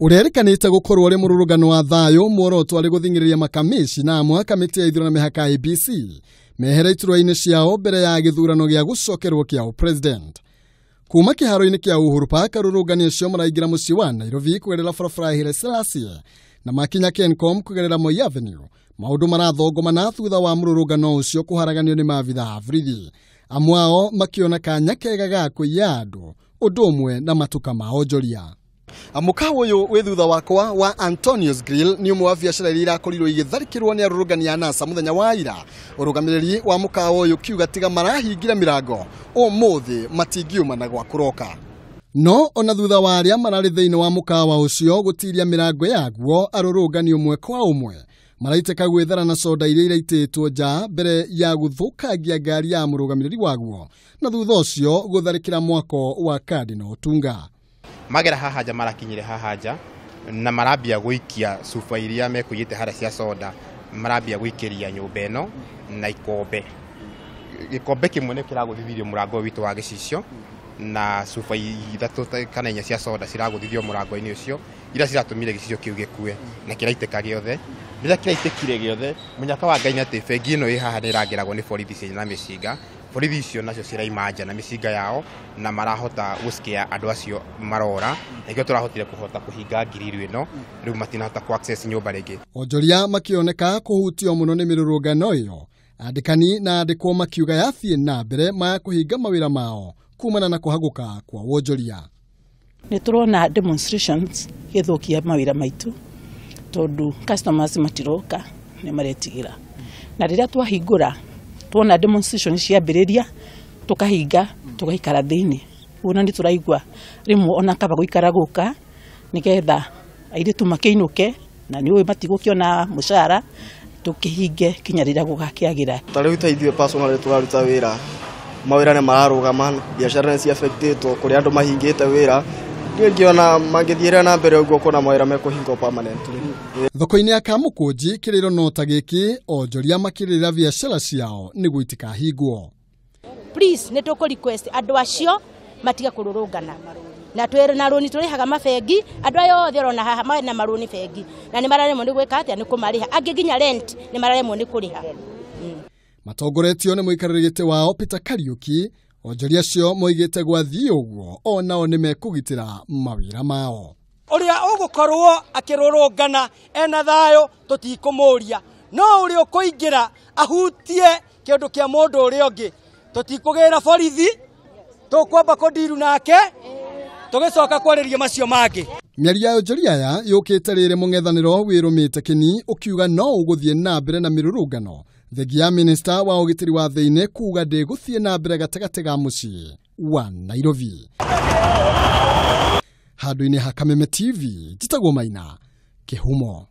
Urerikanite gukorwo ri mururugano wa thayo muoroto ari guthingiriria makamishi na amwe kamiti ya ithurano mihaka ABC mehere iturwa-ini ciao mbere ya githurano gia gucokerwo kia president. Kuma kiharo-ini kia Uhuru Park arurugani cio maraigira mucii wa Nairobi kugerera barabara Haile Selassie na makinya Kencom kugerera Moi Avenue. Maundu marathogomana thutha wa mururugano ucio kuharaganio ni maabitha a borithi. Amwe ao makiona kanya kega ga kuiya andu undu umwe na matuka ma onjoria. Mukawa uyu wi thutha wakwa wa Antonio's Grill ni umwe wa biacara iria irakorirwo igitharikirwo ni arurugani ya NASA muthenya wa ira. Urugamiriri wa mukawa uyu kiuga tiga marahingira mirango umuthi matingiuma na gwa kuroka. No ona thutha wa aria marari thiini wa mukawa ucio gutiria mirango yaguo arurugani umwe kwa umwe maraiteka gwithara na soda iria iraititwo nja mbere ya guthukangia ngari ya murugamiriri waguo na thutha ucio gutharikira mwako wa kadi na utunga. Magera hahaja marakinyire hahaja na marabia guikia sufa iria mekuyite hara cia soda marabia guikiria nyumba eno na ikombe. Ikombe kimwe ne kiraguthirio murango witu wa gicicio na sufa ithatu kana inya cia soda ciraguthirio murango-ini ucio ira ciratumire gicicio kiu gikue na kiraiteka giothe rira kiraitekire giothe munyaka wa Ngai ati bengi ino i haha niragiragwo ni borithi cia na miciga. Borithi icio nacio ciraimanja na miciga yao na marahota gusikia andu acio marora nikio turahotire kuhota kuhinga ngiriru ino riu matinahota ku access nyumba ringi. Onjoria makioneka kuhutio muno ni mirurungano iyo. Andikani na andikwo makiuga yathie na mbere ma kuhinga mawira mao kumana na kuhaguka kwa wonjoria. Ni turona demonstrations githukia mawira maitu tondu customers matiroka ni maretigira na riria twahingura tuona demonstration ciambiriria tukahinga tugaikara thiini una ni turaigwa rimwe ona kaba guikara guka nigetha airitu makeinuke na ni uyu matigukiona mushara tukihinge kinyarira gugakiagira. Tariu taithwe personal turaruta wira mawira ne mararugama biashara ni affected kuri andu mahingite wira ngiona magithiira na mbere uguo kona mawira mekuhingo permanently. Thoko-ini ya Kamukunji kiriro nota giki onjoria makirira biashara ciao ni gwitika hingwo. Please ne toko request andu acio matiga kururungana na twere na roni turihaga mabengi andu ayo othe rona haha mawe na maroni bengi na ni mararemwo ni gwika atia ni kumariha angi ginya rent ni mararemwo ni kuriha. Matongoretio ni muikaririgite wao Peter Kariuki onjoria cio moigite gwathie uguo onao ni mekugitira mawira mao. Uria ugukorwo akirurungana ena thayo tutikumuria no uri ukuingira ahutie kindu kia mundu uri ungi tutikugira borithi tukwamba kundiru nake tugicoka kwariria macio mangi. Miaria ya onjoria aya yukite riri mungethaniro wirumite kini ukiuga no uguthie na mbere na mirurungano thegia minister wa ugitiri wa thiine kuga ndiguthie na mbere gatagati ga mucii wa Nairobi. Handu-ini ha Kameme TV, Jitagwo Maina, Kihumo.